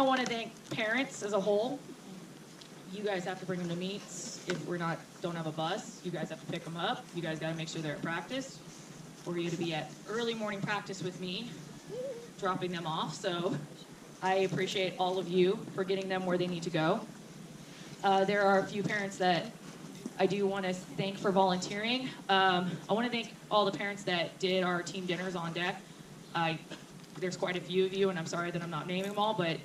I want to thank parents as a whole. You guys have to bring them to meets. If don't have a bus, you guys have to pick them up. You guys got to make sure they're at practice. We're going to be at early morning practice with me, dropping them off. So I appreciate all of you for getting them where they need to go. There are a few parents that I do want to thank for volunteering. I want to thank all the parents that did our team dinners on deck. There's quite a few of you, and I'm sorry that I'm not naming them all, but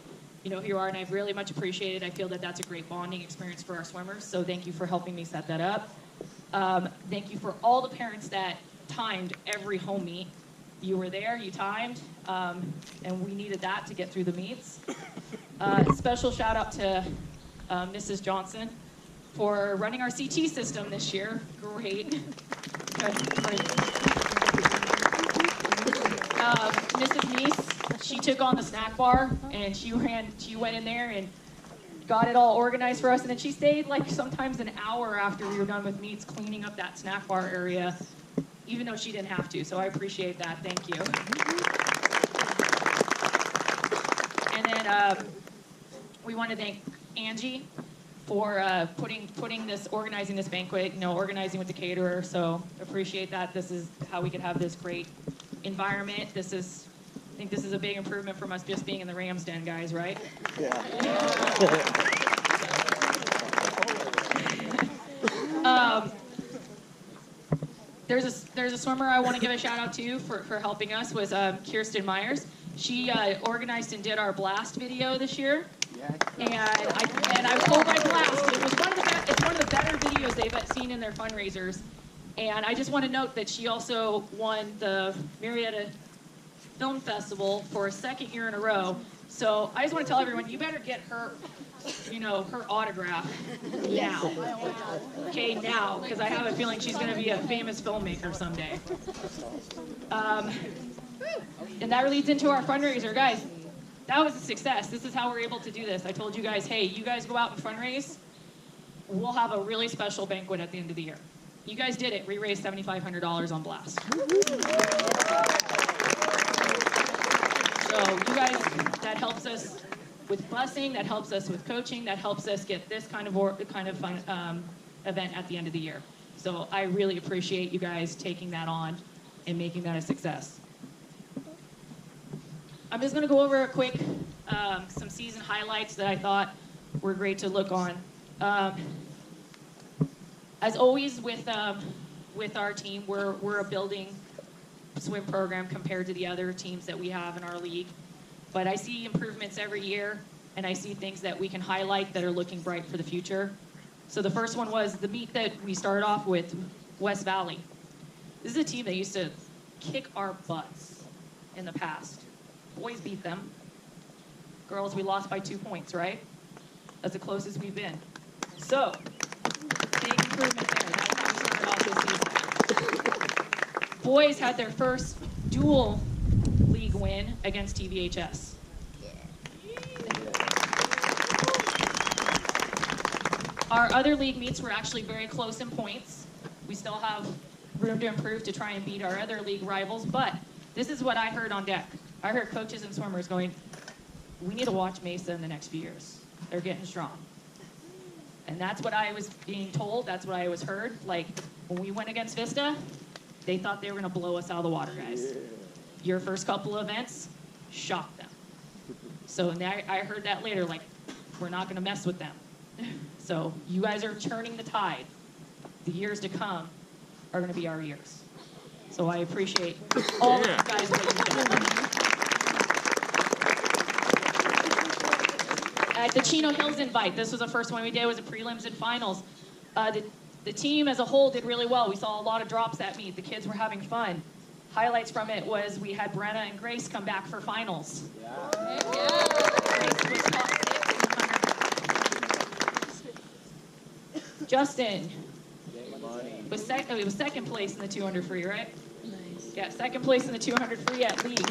here you are, and I've really much appreciated. I feel that that's a great bonding experience for our swimmers, so thank you for helping me set that up. Thank you for all the parents that timed every home meet. You were there, you timed, and we needed that to get through the meets. Special shout out to Mrs. Johnson for running our CT system this year. Great. Mrs. Meese, she took on the snack bar, and she went in there and got it all organized for us, and then she stayed like sometimes an hour after we were done with meets cleaning up that snack bar area, even though she didn't have to, so I appreciate that. Thank you. And then we want to thank Angie for organizing this banquet, organizing with the caterer, so appreciate that. This is how we could have this great environment. I think this is a big improvement from us just being in the Rams Den, guys, right? Yeah. There's a swimmer I want to give a shout out to for helping us was Kirsten Myers. She organized and did our blast video this year. And I told my blast. It's one of the better videos they've seen in their fundraisers. And I just want to note that she also won the Marietta Film Festival for a second year in a row. So I just want to tell everyone, you better get her, her autograph now. Okay, now, because I have a feeling she's going to be a famous filmmaker someday. And that leads into our fundraiser, guys. That was a success. This is how we're able to do this. I told you guys, hey, you guys go out and fundraise. We'll have a really special banquet at the end of the year. You guys did it. We raised $7,500 on Blast. So you guys, that helps us with busing, that helps us with coaching, that helps us get this kind of fun event at the end of the year. So I really appreciate you guys taking that on and making that a success. I'm just going to go over a quick some season highlights that I thought were great to look on. As always with our team, we're a building swim program compared to the other teams that we have in our league. But I see improvements every year, and I see things that we can highlight that are looking bright for the future. So the first one was the meet that we started off with, West Valley. This is a team that used to kick our butts in the past. Boys beat them. Girls, we lost by 2 points, right? That's the closest we've been. So, big improvement there. That's how we started off this season. Boys had their first dual league win against TVHS. Our other league meets were actually very close in points. We still have room to improve to try and beat our other league rivals, but this is what I heard on deck. I heard coaches and swimmers going, we need to watch Mesa in the next few years. They're getting strong. And that's what I was being told. That's what I was heard. Like, when we went against Vista, they thought they were going to blow us out of the water, guys. Your first couple of events shocked them. So I heard that later, like, we're not going to mess with them. So you guys are turning the tide. The years to come are going to be our years. So I appreciate all of you guys what you've done. At the Chino Hills Invite, this was the first one we did. It was a prelims and finals. The team as a whole did really well. We saw a lot of drops that meet. The kids were having fun. Highlights from it was we had Brenna and Grace come back for finals. Yeah. Grace was top 6 in the 100. Justin was second place in the 200 free, right? Nice. Yeah, second place in the 200 free at league.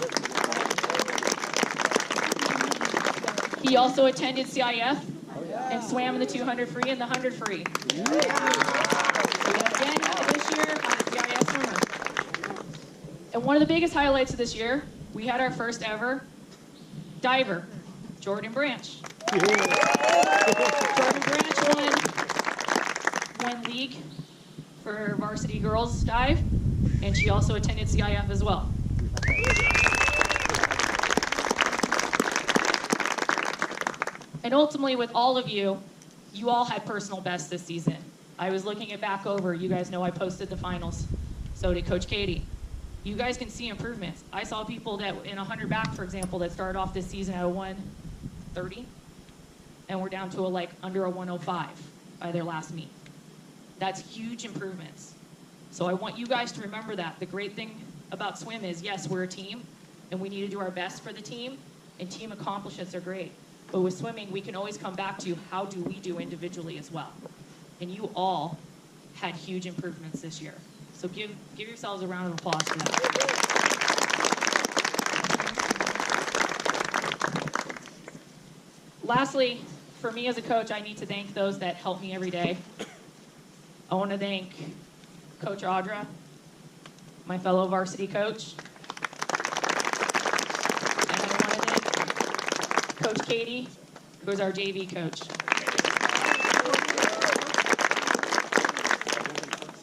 He also attended CIF and swam in the 200 free and the 100 free. So again, this year, I'm a CIF swimmer. And one of the biggest highlights of this year, we had our first ever diver, Jordan Branch. Jordan Branch won league for varsity girls dive, and she also attended CIF as well. And ultimately, with all of you, you all had personal bests this season. I was looking it back over. You guys know I posted the finals. So did Coach Katie. You guys can see improvements. I saw people that in 100 back, for example, that started off this season at a 130, and we're down to under a 105 by their last meet. That's huge improvements. So I want you guys to remember that. The great thing about swim is, yes, we're a team, and we need to do our best for the team, and team accomplishments are great. But with swimming, we can always come back to how do we do individually as well. And you all had huge improvements this year. So give yourselves a round of applause for that. Lastly, for me as a coach, I need to thank those that help me every day. I want to thank Coach Audra, my fellow varsity coach. And I want to thank Coach Katie, who is our JV coach.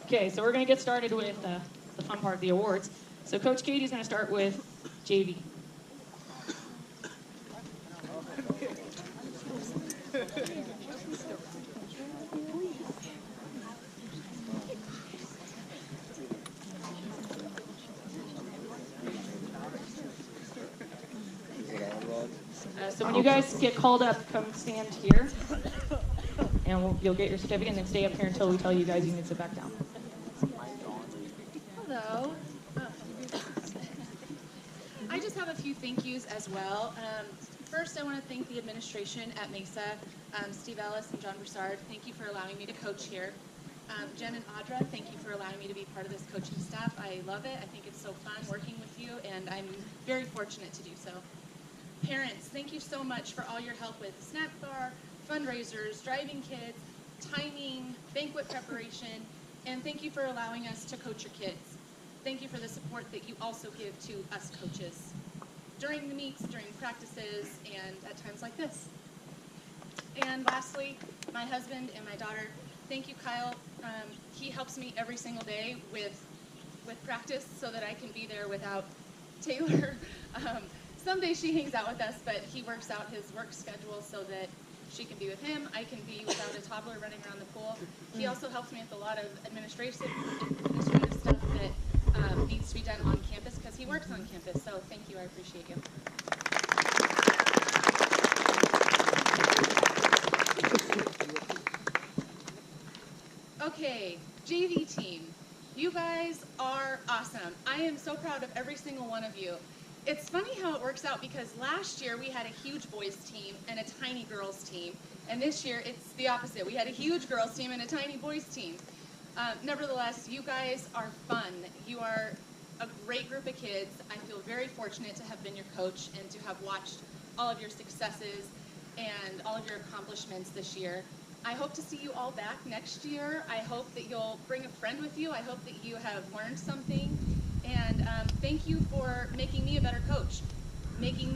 Okay, so we're going to get started with the fun part, the awards. So Coach Katie's going to start with JV. So when you guys get called up, come stand here, and you'll get your certificate, and then stay up here until we tell you guys you can sit back down. Hello. I just have a few thank yous as well. First, I want to thank the administration at Mesa, Steve Ellis and John Broussard. Thank you for allowing me to coach here. Jen and Audra, thank you for allowing me to be part of this coaching staff. I love it. I think it's so fun working with you, and I'm very fortunate to do so. Parents, thank you so much for all your help with snack bar, fundraisers, driving kids, timing, banquet preparation, and thank you for allowing us to coach your kids. Thank you for the support that you also give to us coaches during the meets, during practices, and at times like this. And lastly, my husband and my daughter, thank you, Kyle. He helps me every single day with practice so that I can be there without Taylor. Some days she hangs out with us, but he works out his work schedule so that she can be with him. I can be without a toddler running around the pool. He also helps me with a lot of administrative stuff that needs to be done on campus because he works on campus. So thank you. I appreciate you. Okay, JV team. You guys are awesome. I am so proud of every single one of you. It's funny how it works out because last year we had a huge boys team and a tiny girls team. And this year it's the opposite. We had a huge girls team and a tiny boys team. Nevertheless, you guys are fun. You are a great group of kids. I feel very fortunate to have been your coach and to have watched all of your successes and all of your accomplishments this year. I hope to see you all back next year. I hope that you'll bring a friend with you. I hope that you have learned something. And thank you for making me a better coach, making me